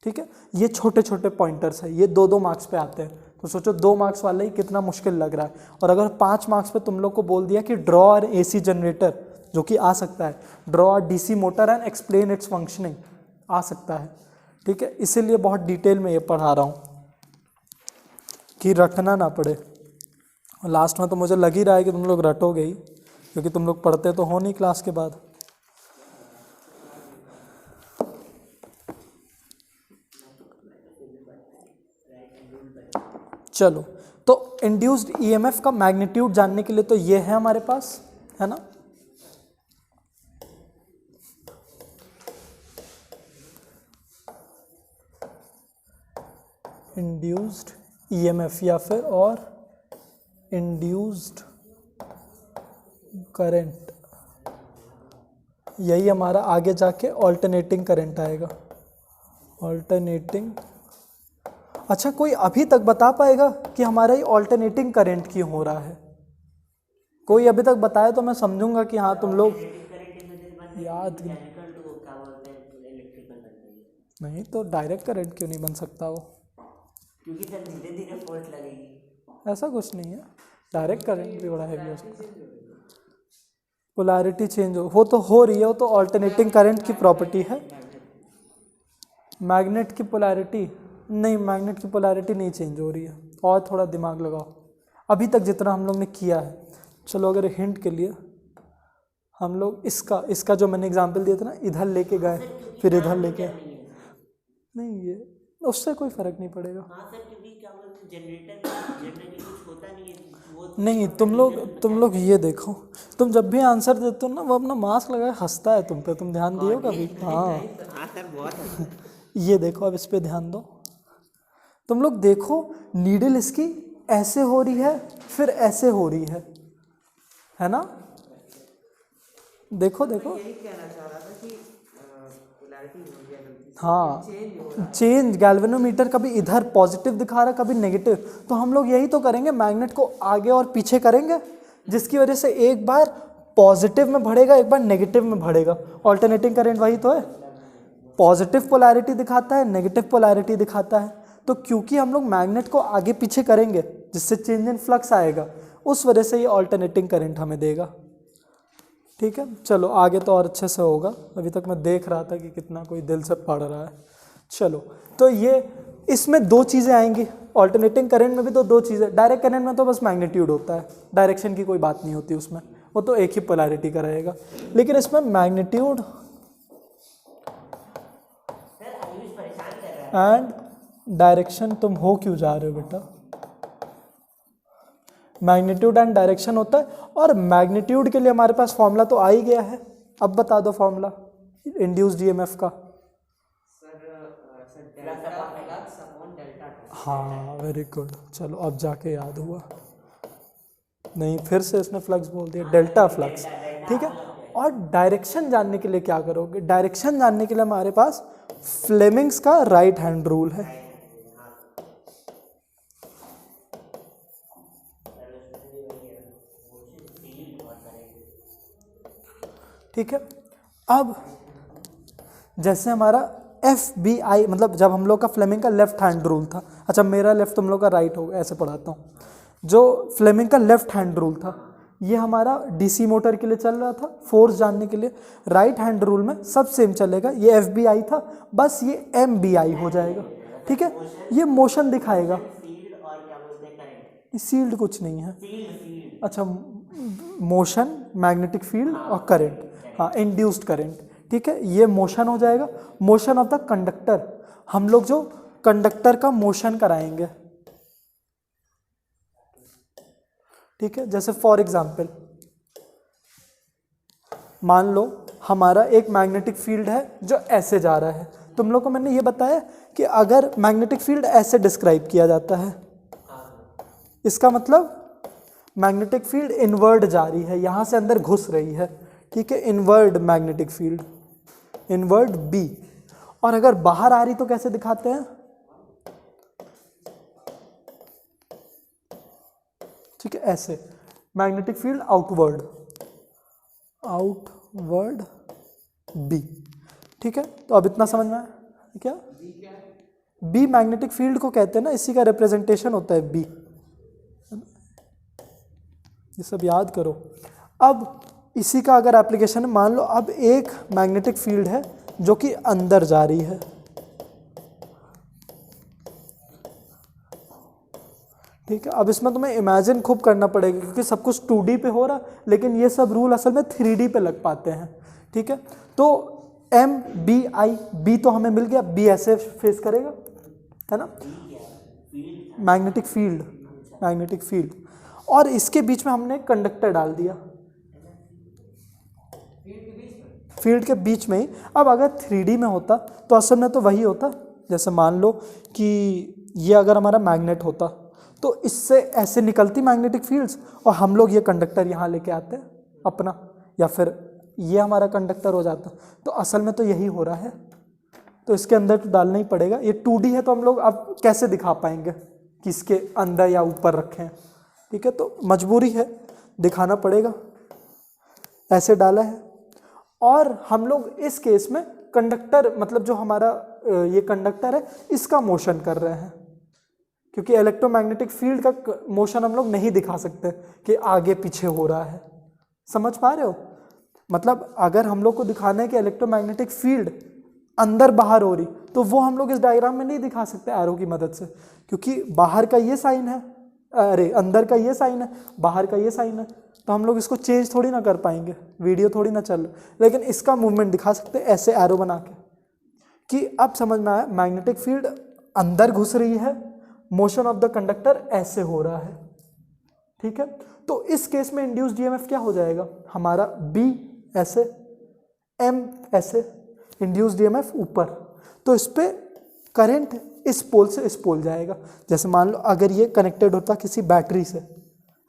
ठीक है। ये छोटे छोटे पॉइंटर्स है, ये 2-2 मार्क्स पे आते हैं। तो सोचो 2 मार्क्स वाला ही कितना मुश्किल लग रहा है। और अगर 5 मार्क्स पे तुम लोग को बोल दिया कि ड्रॉ और एसी जनरेटर, जो कि आ सकता है, ड्रॉ और DC motor and explain its functioning, आ सकता है, ठीक है। इसीलिए बहुत डिटेल में ये पढ़ा रहा हूँ कि रटना ना पड़े। लास्ट में तो मुझे लग ही रहा है कि तुम लोग रटोगे ही, क्योंकि तुम लोग पढ़ते तो हो नहीं क्लास के बाद। चलो, तो इंड्यूस्ड ईएमएफ का मैग्नीट्यूड जानने के लिए तो ये है हमारे पास, है ना? इंड्यूस्ड ईएमएफ या फिर और इंड्यूस्ड करंट, यही हमारा आगे जाके ऑल्टरनेटिंग करंट आएगा, ऑल्टरनेटिंग। अच्छा, कोई अभी तक बता पाएगा कि हमारा ये ऑल्टरनेटिंग करंट क्यों हो रहा है? कोई अभी तक बताए तो मैं समझूंगा कि हाँ तुम लोग याद नहीं। तो डायरेक्ट करंट क्यों नहीं बन सकता वो? क्योंकि सर धीरे धीरे फोर्स लगेगी। ऐसा कुछ नहीं है, डायरेक्ट करंट भी बड़ा हैवी हो सकता है। पोलैरिटी चेंज हो तो हो रही है, वो तो ऑल्टरनेटिंग करंट की प्रॉपर्टी है। मैग्नेट की पोलैरिटी नहीं, मैग्नेट की पोलैरिटी नहीं चेंज हो रही है। और थोड़ा दिमाग लगाओ, अभी तक जितना हम लोग ने किया है। चलो, अगर हिंट के लिए हम लोग इसका जो मैंने एग्जांपल दिया था ना, इधर लेके गए फिर इधर लेके, नहीं ये उससे कोई फर्क नहीं पड़ेगा। हाँ सर, क्योंकि क्या बोलते हैं जनरेटर कुछ होता नहीं है, वो नहीं, तुम लोग ये देखो, तुम जब भी आंसर देते हो ना वो अपना मास्क लगाए हंसता है तुम पे, तुम ध्यान दियो कभी? हाँ हाँ सर बहुत ये देखो, अब इस पे ध्यान दो। तुम लोग देखो, नीडल इसकी ऐसे हो रही है, फिर ऐसे हो रही है ना? देखो देखो, यही कहना चाह रहा था कि पोलैरिटी हो गया गलती से, हाँ चेंज हो रहा है। चेंज, गैल्वेनोमीटर कभी इधर पॉजिटिव दिखा रहा है कभी नेगेटिव, तो हम लोग यही तो करेंगे, मैग्नेट को आगे और पीछे करेंगे, जिसकी वजह से एक बार पॉजिटिव में बढ़ेगा, एक बार नेगेटिव में बढ़ेगा। ऑल्टरनेटिंग करंट वही तो है, पॉजिटिव पोलैरिटी दिखाता है, नेगेटिव पोलैरिटी दिखाता है। तो क्योंकि हम लोग मैग्नेट को आगे पीछे करेंगे जिससे चेंज इन फ्लक्स आएगा, उस वजह से ये ऑल्टरनेटिंग करंट हमें देगा। ठीक है, चलो आगे तो और अच्छे से होगा, अभी तक मैं देख रहा था कि कितना कोई दिल से पढ़ रहा है। चलो, तो ये इसमें दो चीज़ें आएंगी, ऑल्टरनेटिंग करंट में भी तो दो चीज़ें, डायरेक्ट करंट में तो बस मैग्नीट्यूड होता है, डायरेक्शन की कोई बात नहीं होती उसमें, वो तो एक ही पोलैरिटी का रहेगा। लेकिन इसमें मैग्नीट्यूड सर आयुष परेशान कर रहा है। एंड डायरेक्शन, तुम हो क्यों जा रहे हो बेटा? मैग्नीट्यूड एंड डायरेक्शन होता है, और मैग्नीट्यूड के लिए हमारे पास फॉर्मूला तो आ ही गया है। अब बता दो फॉर्मूला इंड्यूस्ड ईएमएफ का। हाँ वेरी गुड, चलो अब जाके याद हुआ, नहीं फिर से इसने फ्लक्स बोल दिया, डेल्टा फ्लक्स। ठीक है, और डायरेक्शन जानने के लिए क्या करोगे? डायरेक्शन जानने के लिए हमारे पास फ्लेमिंग्स का राइट हैंड रूल है। ठीक है, अब जैसे हमारा FBI, मतलब जब हम लोग का फ्लेमिंग का लेफ्ट हैंड रूल था, अच्छा मेरा लेफ्ट तुम लोग का राइट होगा, ऐसे पढ़ाता हूँ। जो फ्लेमिंग का लेफ्ट हैंड रूल था, ये हमारा DC मोटर के लिए चल रहा था, फोर्स जानने के लिए। राइट हैंड रूल में सब सेम चलेगा, ये FBI था, बस ये MBI हो जाएगा। ठीक है, ये मोशन दिखाएगा, फील्ड और क्या बोलते हैं करंट, सील्ड कुछ नहीं है। फील्ड अच्छा, मोशन, मैग्नेटिक फील्ड और करंट, हाँ इंड्यूस्ड करंट। ठीक है, ये मोशन हो जाएगा, मोशन ऑफ द कंडक्टर। हम लोग जो कंडक्टर का मोशन कराएंगे, ठीक है, जैसे फॉर एग्जांपल मान लो हमारा एक मैग्नेटिक फील्ड है जो ऐसे जा रहा है। तुम लोग को मैंने ये बताया कि अगर मैग्नेटिक फील्ड ऐसे डिस्क्राइब किया जाता है, इसका मतलब मैग्नेटिक फील्ड इनवर्ड जा रही है, यहाँ से अंदर घुस रही है। ठीक है, inward magnetic field, inward B। और अगर बाहर आ रही तो कैसे दिखाते हैं? ठीक है, ऐसे magnetic field outward, outward B। ठीक है, तो अब इतना समझ में आया क्या? B मैग्नेटिक फील्ड को कहते हैं ना, इसी का रिप्रेजेंटेशन होता है B। ये सब याद करो। अब इसी का अगर एप्लीकेशन, मान लो अब एक मैग्नेटिक फील्ड है जो कि अंदर जा रही है। ठीक है, अब इसमें तुम्हें इमेजिन खूब करना पड़ेगा क्योंकि सब कुछ 2D पे हो रहा, लेकिन ये सब रूल असल में 3D पे लग पाते हैं। ठीक है, तो MBI, B तो हमें मिल गया, B ऐसे फेस करेगा, है ना, मैग्नेटिक फील्ड, मैग्नेटिक फील्ड, और इसके बीच में हमने कंडक्टर डाल दिया, फील्ड के बीच में ही। अब अगर 3D में होता तो असल में तो वही होता, जैसे मान लो कि ये अगर हमारा मैग्नेट होता तो इससे ऐसे निकलती मैग्नेटिक फील्ड्स, और हम लोग ये कंडक्टर यहाँ लेके आते अपना, या फिर ये हमारा कंडक्टर हो जाता। तो असल में तो यही हो रहा है, तो इसके अंदर तो डालना ही पड़ेगा। ये 2D है तो हम लोग अब कैसे दिखा पाएंगे कि इसके अंदर या ऊपर रखें? ठीक है, तो मजबूरी है, दिखाना पड़ेगा, ऐसे डाला है। और हम लोग इस केस में कंडक्टर, मतलब जो हमारा ये कंडक्टर है, इसका मोशन कर रहे हैं, क्योंकि इलेक्ट्रोमैग्नेटिक फील्ड का मोशन हम लोग नहीं दिखा सकते कि आगे पीछे हो रहा है। समझ पा रहे हो? मतलब अगर हम लोग को दिखाना है कि इलेक्ट्रोमैग्नेटिक फील्ड अंदर बाहर हो रही, तो वो हम लोग इस डायग्राम में नहीं दिखा सकते एरो की मदद से, क्योंकि बाहर का ये साइन है, अरे अंदर का ये साइन है, बाहर का ये साइन है, तो हम लोग इसको चेंज थोड़ी ना कर पाएंगे, वीडियो थोड़ी ना चल। लेकिन इसका मूवमेंट दिखा सकते ऐसे एरो बना के, कि अब समझ में आया, मैग्नेटिक फील्ड अंदर घुस रही है, मोशन ऑफ द कंडक्टर ऐसे हो रहा है। ठीक है, तो इस केस में इंड्यूस्ड ईएमएफ क्या हो जाएगा हमारा, बी ऐसे, एम ऐसे, इंड्यूस्ड ईएमएफ ऊपर, तो इस पे करंट इस पोल से इस पोल जाएगा। जैसे मान लो अगर ये कनेक्टेड होता किसी बैटरी से,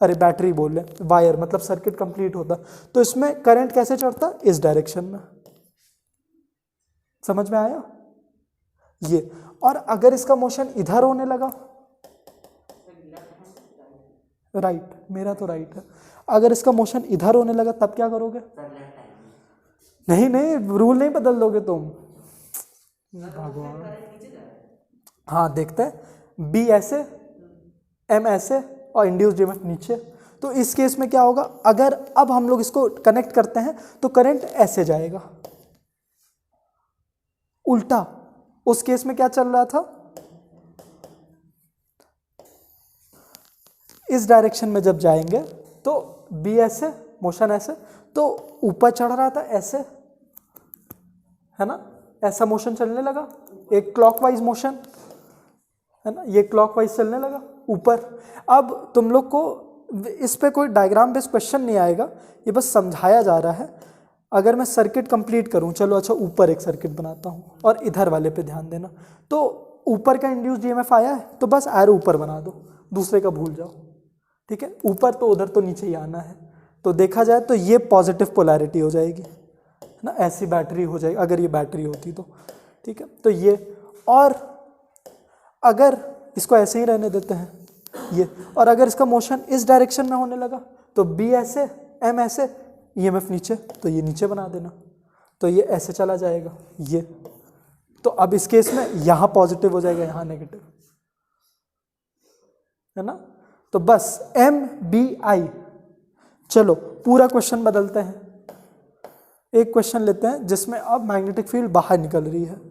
अरे बैटरी बोल रहे वायर, मतलब सर्किट कंप्लीट होता, तो इसमें करंट कैसे चढ़ता, इस डायरेक्शन में। समझ में आया ये? और अगर इसका मोशन इधर होने लगा, राइट, मेरा तो राइट है, अगर इसका मोशन इधर होने लगा तब क्या करोगे? नहीं नहीं, रूल नहीं बदल दोगे तुम, भगवान। हाँ देखते हैं, बी ऐसे, एम ऐसे और इंड्यूस्ड ईएमएफ नीचे। तो इस केस में क्या होगा, अगर अब हम लोग इसको कनेक्ट करते हैं तो करंट ऐसे जाएगा, उल्टा। उस केस में क्या चल रहा था, इस डायरेक्शन में जब जाएंगे तो बी ऐसे, मोशन ऐसे, तो ऊपर चढ़ रहा था ऐसे, है ना, ऐसा मोशन चलने लगा, एक क्लॉकवाइज मोशन, है ना, ये क्लॉकवाइज चलने लगा ऊपर। अब तुम लोग को इस पे कोई डायग्राम बेस्ड क्वेश्चन नहीं आएगा, ये बस समझाया जा रहा है। अगर मैं सर्किट कंप्लीट करूं, चलो अच्छा ऊपर एक सर्किट बनाता हूं और इधर वाले पे ध्यान देना, तो ऊपर का इंड्यूस्ड ईएमएफ आया है तो बस एरो ऊपर बना दो, दूसरे का भूल जाओ, ठीक है। ऊपर तो उधर तो नीचे ही आना है, तो देखा जाए तो ये पॉजिटिव पोलैरिटी हो जाएगी, है ना, ऐसी बैटरी हो जाएगी अगर ये बैटरी होती तो, ठीक है। तो ये, और अगर इसको ऐसे ही रहने देते हैं ये, और अगर इसका मोशन इस डायरेक्शन में होने लगा तो बी ऐसे, एम ऐसे, ईएमएफ नीचे, तो ये नीचे बना देना, तो ये ऐसे चला जाएगा ये। तो अब इस केस में यहाँ पॉजिटिव हो जाएगा, यहाँ नेगेटिव, है ना। तो बस एम बी आई। चलो पूरा क्वेश्चन बदलते हैं, एक क्वेश्चन लेते हैं जिसमें अब मैग्नेटिक फील्ड बाहर निकल रही है।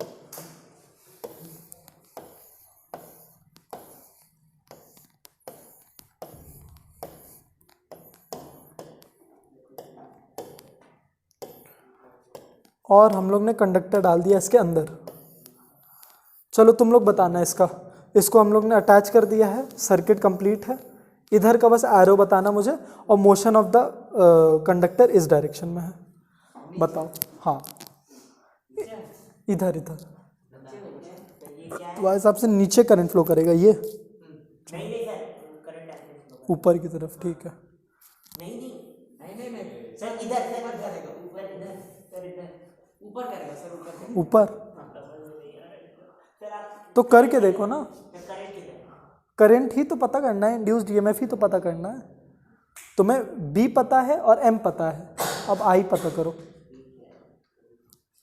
और हम लोग ने कंडक्टर डाल दिया इसके अंदर। चलो तुम लोग बताना इसका, इसको हम लोग ने अटैच कर दिया है, सर्किट कंप्लीट है, इधर का बस एरो बताना मुझे, और मोशन ऑफ द कंडक्टर इस डायरेक्शन में है, बताओ। हाँ इधर इधर तुम्हारे हिसाब से नीचे करंट फ्लो करेगा ये, नहीं सर, करंट ऐसे flow ऊपर की तरफ, ठीक है। नहीं नहीं सर, इधर ऊपर करेगा, ऊपर करेगा सर, ऊपर सर आप तो करके देखो ना, करंट किधर, करंट ही तो पता करना है, इंड्यूस्ड ईएमएफ ही तो पता करना है। तुम्हें बी पता है और एम पता है, अब आई पता करो।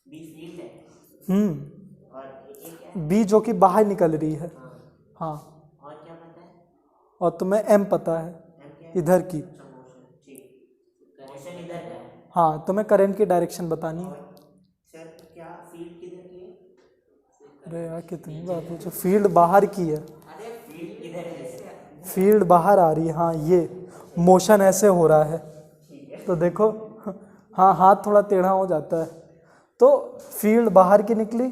बी फील्ड है और एक क्या है, बी जो कि बाहर निकल रही है, हाँ, और क्या पता है, और तुम्हें एम पता है एम क्या है, इधर की, मोशन, ठीक, मोशन इधर का है। हाँ, तुम्हें करंट की डायरेक्शन बतानी है। सर क्या फील्ड किधर की है, अरे यार कितनी बात पूछो, फील्ड बाहर की है, अरे फील्ड किधर है, फील्ड बाहर आ रही है, हाँ, ये मोशन ऐसे हो रहा है, तो देखो, हाँ, हाथ थोड़ा टेढ़ा हो जाता है, तो फील्ड बाहर की निकली,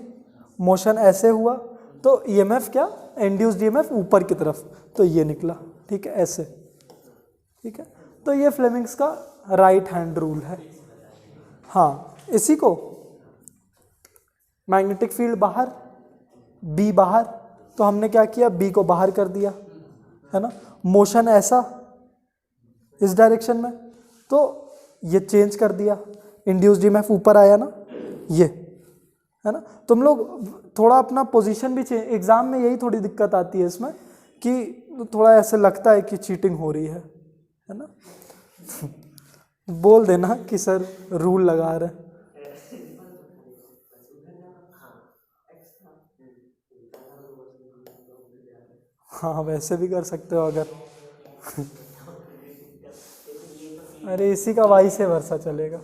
मोशन ऐसे हुआ, तो ईएमएफ क्या, इंड्यूस्ड ईएमएफ ऊपर की तरफ, तो ये निकला, ठीक है, ऐसे, ठीक है। तो ये फ्लेमिंग्स का राइट हैंड रूल है। हाँ, इसी को मैग्नेटिक फील्ड बाहर, बी बाहर, तो हमने क्या किया, बी को बाहर कर दिया, है ना, मोशन ऐसा इस डायरेक्शन में, तो ये चेंज कर दिया, इंड्यूस्ड ईएमएफ ऊपर आया ना, ये, है ना। तुम लोग थोड़ा अपना पोजीशन भी चेंज, एग्जाम में यही थोड़ी दिक्कत आती है इसमें कि थोड़ा ऐसे लगता है कि चीटिंग हो रही है ना। बोल देना कि सर रूल लगा रहे हैं। हाँ, वैसे भी कर सकते हो अगर अरे इसी का वाई से वर्षा चलेगा।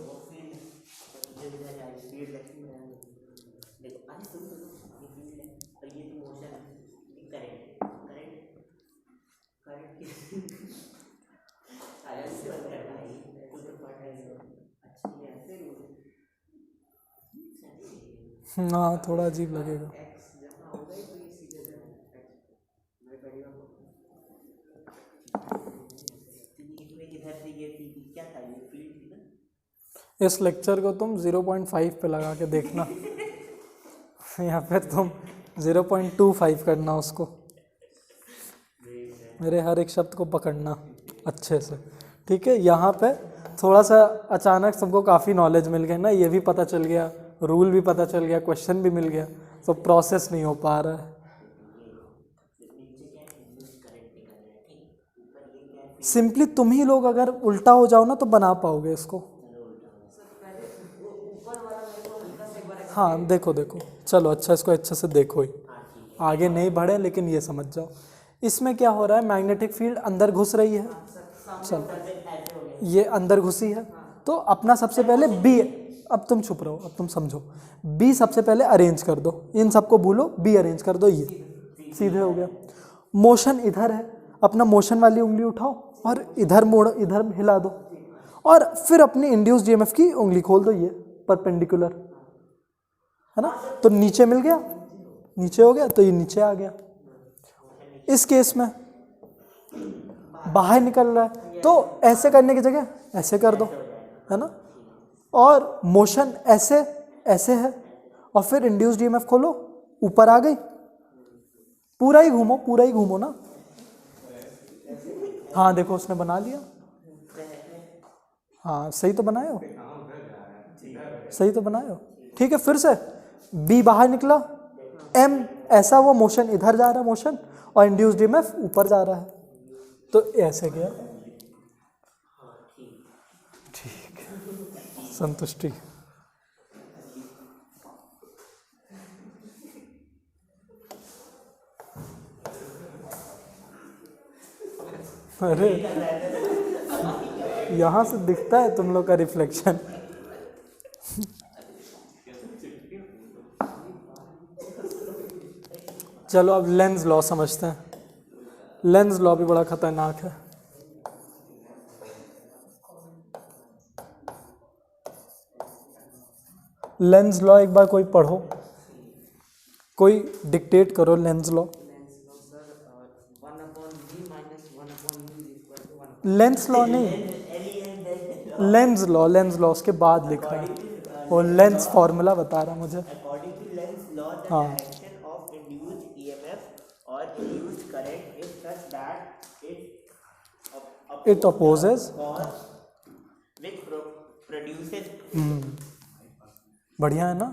हाँ, थोड़ा अजीब लगेगा। इस लेक्चर को तुम 0.5 पे लगा के देखना या फिर तुम 0.25 करना उसको, मेरे हर एक शब्द को पकड़ना अच्छे से, ठीक है। यहाँ पे थोड़ा सा अचानक सबको काफ़ी नॉलेज मिल गया ना, ये भी पता चल गया, रूल भी पता चल गया, क्वेश्चन भी मिल गया, तो प्रोसेस नहीं हो पा रहा है। सिंपली तुम ही लोग अगर उल्टा हो जाओ ना तो बना पाओगे इसको। हाँ देखो देखो, चलो अच्छा, इसको अच्छे से देखो ही, आगे नहीं बढ़े लेकिन ये समझ जाओ इसमें क्या हो रहा है। मैग्नेटिक फील्ड अंदर घुस रही है, चलो ये अंदर घुसी है, तो अपना सबसे पहले बी, अब तुम चुप रहो, अब तुम समझो, बी सबसे पहले अरेंज कर दो, इन सबको भूलो, बी अरेंज कर दो, ये सीधे हो गया। मोशन इधर है, अपना मोशन वाली उंगली उठाओ और इधर मोड़, इधर हिला दो, और फिर अपनी इंड्यूस्ड ईएमएफ की उंगली खोल दो, ये परपेंडिकुलर है ना, तो नीचे मिल गया, नीचे हो गया, तो ये नीचे आ गया। इस केस में बाहर निकल रहा है, तो ऐसे करने की जगह ऐसे कर दो, है ना, और मोशन ऐसे ऐसे है, और फिर इंड्यूस्ड ईएमएफ खोलो, ऊपर आ गई, पूरा ही घूमो, पूरा ही घूमो ना। हाँ देखो उसने बना लिया, हाँ सही तो बनाए हो, सही तो बनाए हो, ठीक है। फिर से बी बाहर निकला, एम ऐसा, वो मोशन इधर जा रहा है मोशन, और इंड्यूस्ड ईएमएफ ऊपर जा रहा है, तो ऐसे गया, ठीक है, संतुष्टि। अरे यहाँ से दिखता है तुम लोग का रिफ्लेक्शन। चलो अब लेंस लॉ समझते हैं। लेंस लॉ भी बड़ा खतरनाक है। लेंस लॉ एक बार कोई पढ़ो, कोई डिक्टेट करो लेंस लॉ। लेंस लॉ नहीं, लेंस लॉ, लेंस लॉ उसके बाद लिखा है, वो लेंस फॉर्मूला बता रहा मुझे। According to Lenz's law, the हाँ। direction of induced EMF or induced current is such that It opposes, cause which produces बढ़िया है ना,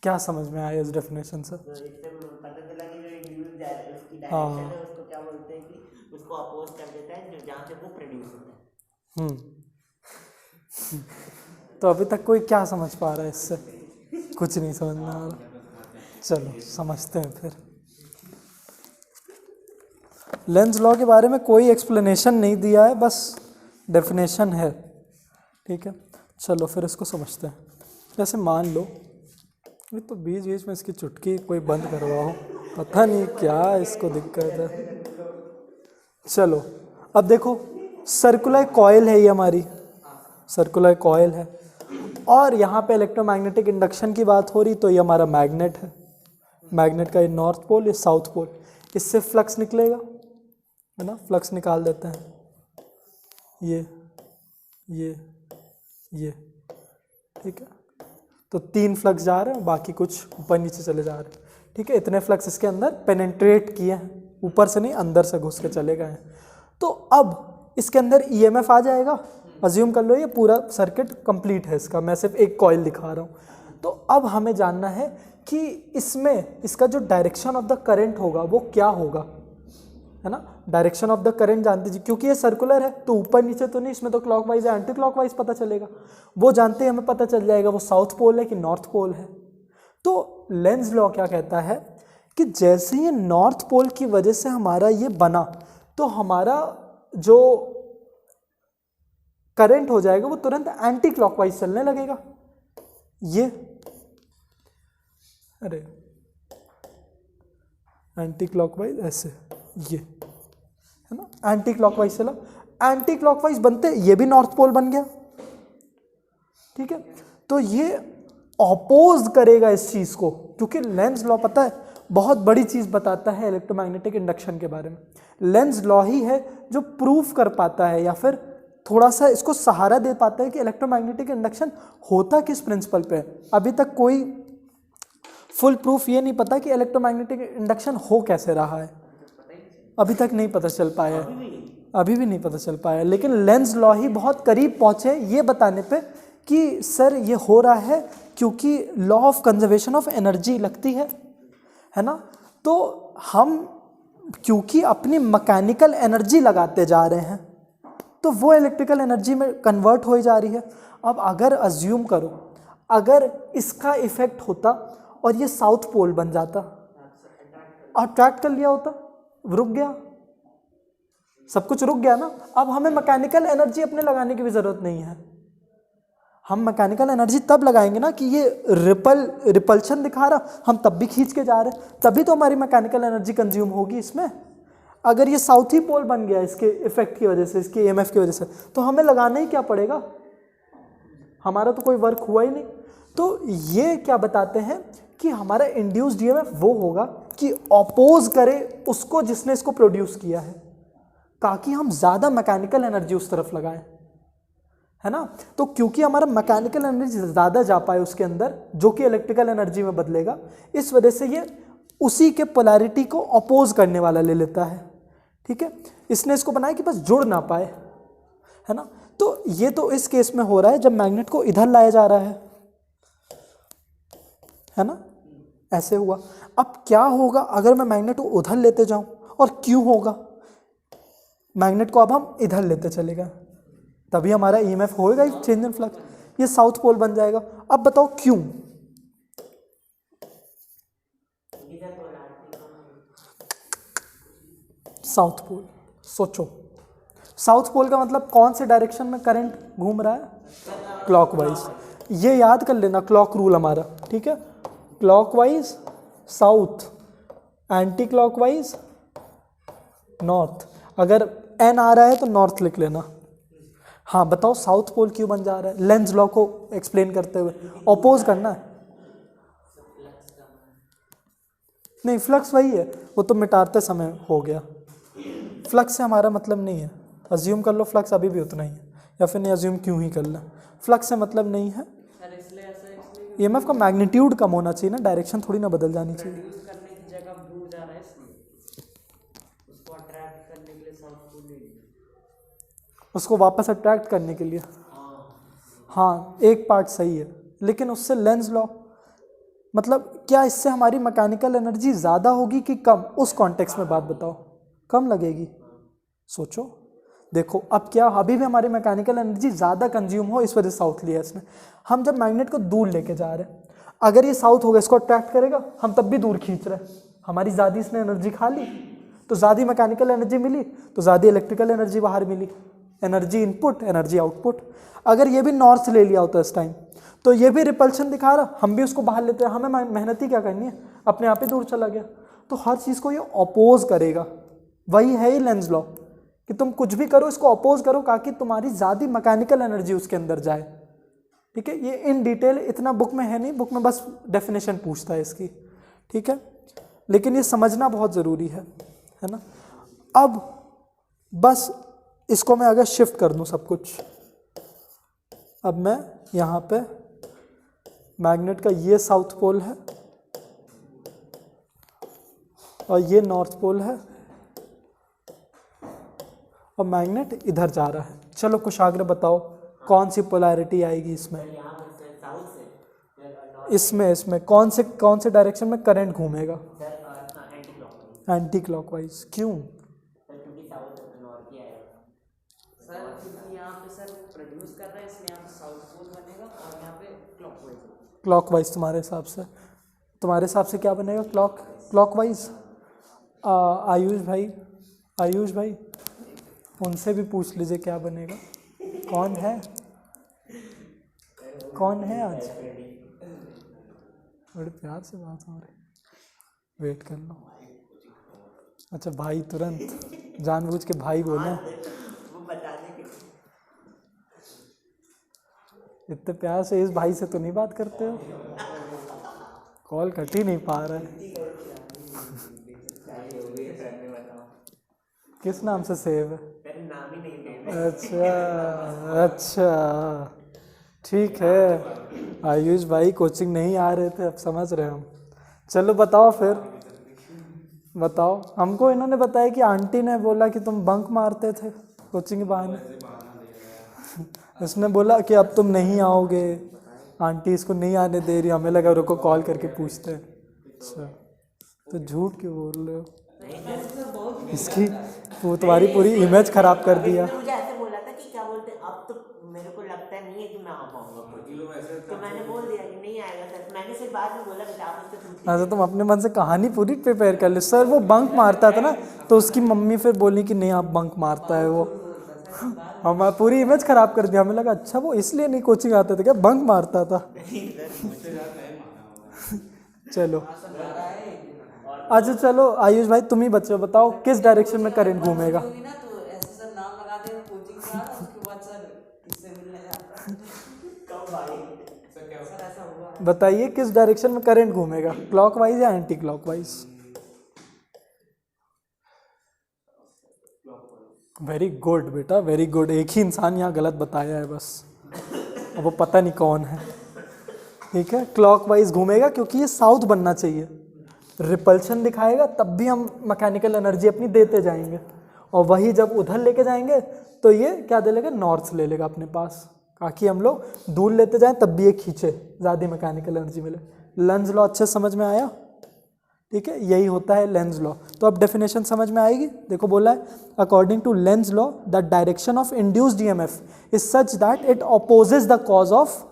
क्या समझ में आया इस डेफिनेशन से? तो इससे पता चला कि जो इंड्यूस्ड है उसकी हाँ। डायरेक्शन है, उसको क्या बोलते हैं कि उसको अपोज कर देता है जो जहाँ से वो प्रोड्यूस होता है। तो अभी तक कोई क्या समझ पा रहा है इससे? कुछ नहीं समझ में आ रहा। चलो समझते हैं फिर। लेंस लॉ के बारे में कोई एक्सप्लेनेशन नहीं दिया है, बस डेफिनेशन है, ठीक है। चलो फिर इसको समझते हैं। जैसे मान लो ये तो बीच बीच में इसकी चुटकी कोई बंद करवाओ, पता नहीं क्या इसको दिक्कत है। चलो अब देखो, सर्कुलर कॉइल है ये हमारी, सर्कुलर कॉइल है, और यहाँ पे इलेक्ट्रोमैग्नेटिक इंडक्शन की बात हो रही, तो ये हमारा मैग्नेट है। मैग्नेट का ये नॉर्थ पोल, ये साउथ पोल, इससे फ्लक्स निकलेगा, है ना, फ्लक्स निकाल देते हैं, ये ठीक है। तो 3 फ्लक्स जा रहे हैं, बाकी कुछ ऊपर नीचे चले जा रहे हैं, ठीक है। इतने फ्लक्स इसके अंदर पेनेट्रेट किए हैं, ऊपर से नहीं अंदर से घुस के चले गए हैं। तो अब इसके अंदर ईएमएफ आ जाएगा, अज्यूम कर लो ये पूरा सर्किट कंप्लीट है इसका, मैं सिर्फ एक कॉइल दिखा रहा हूँ। तो अब हमें जानना है कि इसमें इसका जो डायरेक्शन ऑफ द करंट होगा वो क्या होगा, है ना। डायरेक्शन ऑफ द करंट जानते जी, क्योंकि ये सर्कुलर है तो ऊपर नीचे तो नहीं, इसमें तो क्लॉकवाइज या एंटी क्लॉकवाइज पता चलेगा, वो जानते हैं, हमें पता चल जाएगा वो साउथ पोल है कि नॉर्थ पोल है। तो लेंस लॉ क्या कहता है कि जैसे ये नॉर्थ पोल की वजह से हमारा ये बना, तो हमारा जो करंट हो जाएगा वो तुरंत एंटी क्लॉकवाइज चलने लगेगा। ये अरे एंटी क्लॉकवाइज ऐसे, ये है ना, एंटी क्लॉकवाइज चला, एंटी क्लॉकवाइज बनते ये भी नॉर्थ पोल बन गया, ठीक है। तो ये ऑपोज करेगा इस चीज को, क्योंकि लेंस लॉ पता है बहुत बड़ी चीज बताता है इलेक्ट्रोमैग्नेटिक इंडक्शन के बारे में। लेंस लॉ ही है जो प्रूफ कर पाता है या फिर थोड़ा सा इसको सहारा दे पाते हैं कि इलेक्ट्रोमैग्नेटिक इंडक्शन होता किस प्रिंसिपल पे है। अभी तक कोई फुल प्रूफ ये नहीं पता कि इलेक्ट्रोमैग्नेटिक इंडक्शन हो कैसे रहा है, अभी तक नहीं पता चल पाया है, अभी भी नहीं पता चल पाया। लेकिन लेंज लॉ ही बहुत करीब पहुंचे ये बताने पे कि सर ये हो रहा है क्योंकि law of conservation of energy लगती है ना। तो हम क्योंकि अपनी मैकेनिकल एनर्जी लगाते जा रहे हैं तो वो इलेक्ट्रिकल एनर्जी में कन्वर्ट हो जा रही है। अब अगर अज्यूम करो अगर इसका इफेक्ट होता और ये साउथ पोल बन जाता, अट्रैक्ट कर लिया होता, रुक गया, सब कुछ रुक गया ना। अब हमें मैकेनिकल एनर्जी अपने लगाने की भी जरूरत नहीं है। हम मैकेनिकल एनर्जी तब लगाएंगे ना कि ये रिपल्शन दिखा रहा, हम तब भी खींच के जा रहे हैं, तभी तो हमारी मैकेनिकल एनर्जी कंज्यूम होगी इसमें। अगर ये साउथ ही पोल बन गया इसके इफेक्ट की वजह से, इसके ईएमएफ की वजह से, तो हमें लगाना ही क्या पड़ेगा, हमारा तो कोई वर्क हुआ ही नहीं। तो ये क्या बताते हैं कि हमारा इंड्यूस्ड ईएमएफ वो होगा कि अपोज करे उसको जिसने इसको प्रोड्यूस किया है, ताकि हम ज़्यादा मैकेनिकल एनर्जी उस तरफ लगाएं, है ना। तो क्योंकि हमारा मैकेनिकल एनर्जी ज़्यादा जा पाए उसके अंदर, जो कि इलेक्ट्रिकल एनर्जी में बदलेगा, इस वजह से ये उसी के पोलैरिटी को अपोज करने वाला ले लेता है। ठीक है, इसने इसको बनाया कि बस जुड़ ना पाए, है ना। तो ये तो इस केस में हो रहा है जब मैग्नेट को इधर लाया जा रहा है ना, ऐसे हुआ। अब क्या होगा अगर मैं मैग्नेट को उधर लेते जाऊं, और क्यों होगा, मैग्नेट को अब हम इधर लेते चले गए, तभी हमारा ईएमएफ होएगा चेंज इन फ्लक्स, ये साउथ पोल बन जाएगा। अब बताओ क्यों, साउथ पोल, सोचो साउथ पोल का मतलब कौन से डायरेक्शन में करंट घूम रहा है, क्लॉकवाइज। ये याद कर लेना क्लॉक रूल हमारा, ठीक है, clockwise south, anti clockwise north. अगर एन आ रहा है तो नॉर्थ लिख लेना। हाँ बताओ साउथ पोल क्यों बन जा रहा है, लेंज लॉ को एक्सप्लेन करते हुए अपोज करना है। नहीं, फ्लक्स वही है, वो तो मिटाते समय हो गया, फ्लक्स से हमारा मतलब नहीं है। अज्यूम कर लो फ्लक्स अभी भी उतना ही है, या फिर नहीं अज्यूम क्यों ही कर लें, फ्लक्स से मतलब नहीं है। ईएमएफ का मैग्नीट्यूड कम होना चाहिए ना, डायरेक्शन थोड़ी ना बदल जानी चाहिए। उसको वापस अट्रैक्ट करने के लिए, हाँ एक पार्ट सही है, लेकिन उससे लेंस लॉ मतलब क्या इससे हमारी मैकेनिकल एनर्जी ज़्यादा होगी कि कम, उस कॉन्टेक्स्ट में बात बताओ, कम लगेगी। सोचो, देखो अब क्या, अभी भी हमारी मैकेनिकल एनर्जी ज़्यादा कंज्यूम हो, इस वजह से साउथ लिया इसने। हम जब मैग्नेट को दूर लेके जा रहे हैं, अगर ये साउथ होगा इसको अट्रैक्ट करेगा, हम तब भी दूर खींच रहे हैं, हमारी ज़्यादा इसने एनर्जी खा ली, तो ज़्यादा मैकेनिकल एनर्जी मिली, तो ज़्यादा इलेक्ट्रिकल एनर्जी बाहर मिली, एनर्जी इनपुट एनर्जी आउटपुट। अगर ये भी नॉर्थ ले लिया होता इस टाइम, तो ये भी रिपल्शन दिखा रहा, हम भी उसको बाहर लेते हैं, हमें मेहनत ही क्या करनी है, अपने आप ही दूर चला गया। तो हर चीज़ को ये अपोज करेगा, वही है ही लेंस लॉ, कि तुम कुछ भी करो इसको अपोज करो ताकि तुम्हारी ज़्यादा मैकेनिकल एनर्जी उसके अंदर जाए। ठीक है, ये इन डिटेल इतना बुक में है नहीं, बुक में बस डेफिनेशन पूछता है इसकी, ठीक है, लेकिन ये समझना बहुत ज़रूरी है ना। अब बस इसको मैं अगर शिफ्ट कर दूं सब कुछ, अब मैं यहाँ पे मैग्नेट का ये साउथ पोल है और ये नॉर्थ पोल है, और मैग्नेट इधर जा रहा है। चलो कुशाग्र बताओ कौन सी पोलैरिटी आएगी इसमें, इसमें कौन से डायरेक्शन में करंट घूमेगा, एंटी क्लॉकवाइज। क्यों, क्लॉकवाइज तुम्हारे हिसाब से क्या बनेगा, क्लॉकवाइज। आयुष भाई उनसे भी पूछ लीजिए क्या बनेगा, कौन है आज, बड़े प्यार से बात हो रही, वेट कर लो। अच्छा भाई, तुरंत जानबूझ के भाई बोले, इतने प्यार से इस भाई से तो नहीं बात करते हो, कॉल कट ही नहीं पा रहा है। किस नाम से सेव है, अच्छा अच्छा, ठीक है। आयुष भाई कोचिंग नहीं आ रहे थे, अब समझ रहे हम। चलो बताओ फिर, बताओ। हमको इन्होंने बताया कि आंटी ने बोला कि तुम बंक मारते थे कोचिंग के बहाने। उसने बोला कि अब तुम नहीं आओगे, आंटी इसको नहीं आने दे रही। हमें लगा रुको कॉल करके पूछते हैं। अच्छा, तो झूठ क्यों बोल रहे हो? इसकी वो तुम्हारी पूरी इमेज खराब कर दिया। इसने मुझे ऐसे बोला था कि क्या बोलते हैं, अब तो मेरे को लगता नहीं है कि मैं आ पाऊंगा कोचिंग, तो मैंने बोल दिया कि नहीं आएगा सर। मैंने सिर्फ बाद में बोला बेटा आप उससे पूछ अच्छा, तुम अपने मन से कहानी पूरी प्रिपेयर कर ले। सर वो बंक मारता था ना, तो उसकी मम्मी फिर बोली कि नहीं आप बंक मारता है वो। हमारी पूरी इमेज खराब कर दिया। हमें लगा अच्छा वो इसलिए नहीं कोचिंग आते थे क्या, बंक मारता था। चलो अच्छा, चलो आयुष भाई तुम ही बच्चों बताओ किस डायरेक्शन में करंट घूमेगा। बताइए किस डायरेक्शन में करंट घूमेगा, क्लॉकवाइज या एंटी क्लॉकवाइज? वेरी गुड बेटा, वेरी गुड। एक ही इंसान यहाँ गलत बताया है बस, अब वो पता नहीं कौन है। ठीक है, क्लॉकवाइज घूमेगा क्योंकि ये साउथ बनना चाहिए। रिपल्शन दिखाएगा तब भी हम मैकेनिकल एनर्जी अपनी देते जाएंगे, और वही जब उधर लेके जाएंगे तो ये क्या दे लेगा, नॉर्थ ले लेगा अपने पास, ताकि हम लोग दूर लेते जाएं तब भी ये खींचे, ज़्यादा मैकेनिकल एनर्जी मिले। लेंज लॉ अच्छे समझ में आया? ठीक है, यही होता है लेंज लॉ। तो अब डेफिनेशन समझ में आएगी। देखो बोला है according to Lenz law the direction of induced EMF is such that it opposes the cause of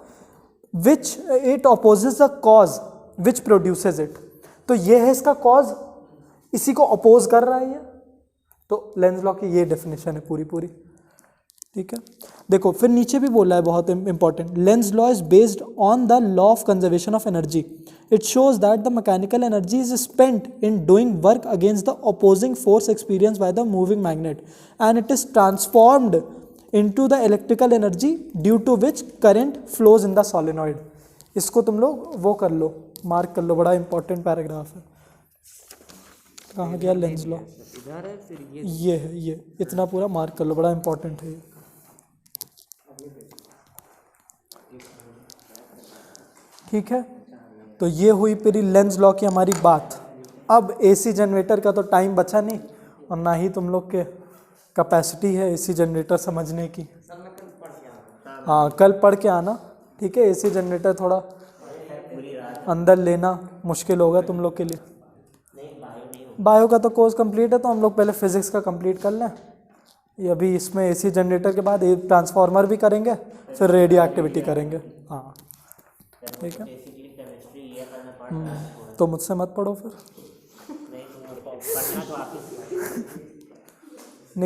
which it opposes the cause which produces it. तो ये है इसका कॉज, इसी को अपोज कर रहा है ये। तो लेंज लॉ की ये डेफिनेशन है पूरी पूरी। ठीक है, देखो फिर नीचे भी बोला है बहुत important, Lenz law is based on the law of conservation of energy. It shows that the mechanical energy is spent in doing work against the opposing force experience by the moving magnet and it is transformed into the electrical energy due to which current flows in the solenoid. इसको तुम लोग वो कर लो, mark कर लो, बड़ा important paragraph है। कहाँ गया लेंज लॉ? इधर है, फिर ये है, ये इतना पूरा मार्क कर लो, बड़ा इंपॉर्टेंट है ये। ठीक है, तो ये हुई पूरी लेंज लॉ की हमारी बात। अब एसी जनरेटर का तो टाइम बचा नहीं, और ना ही तुम लोग के कैपेसिटी है एसी जनरेटर समझने की। हाँ कल पढ़ के आना, ठीक है। एसी जनरेटर थोड़ा अंदर लेना मुश्किल होगा तुम लोग के लिए। बायो का तो कोर्स कंप्लीट है, तो हम लोग पहले फिजिक्स का कंप्लीट कर लें। ये अभी इसमें एसी जनरेटर के बाद एक ट्रांसफार्मर भी करेंगे, फिर रेडियो एक्टिविटी करेंगे। हाँ ठीक है, तो मुझसे मत पढ़ो फिर। नहीं, पढ़ना तो आप ही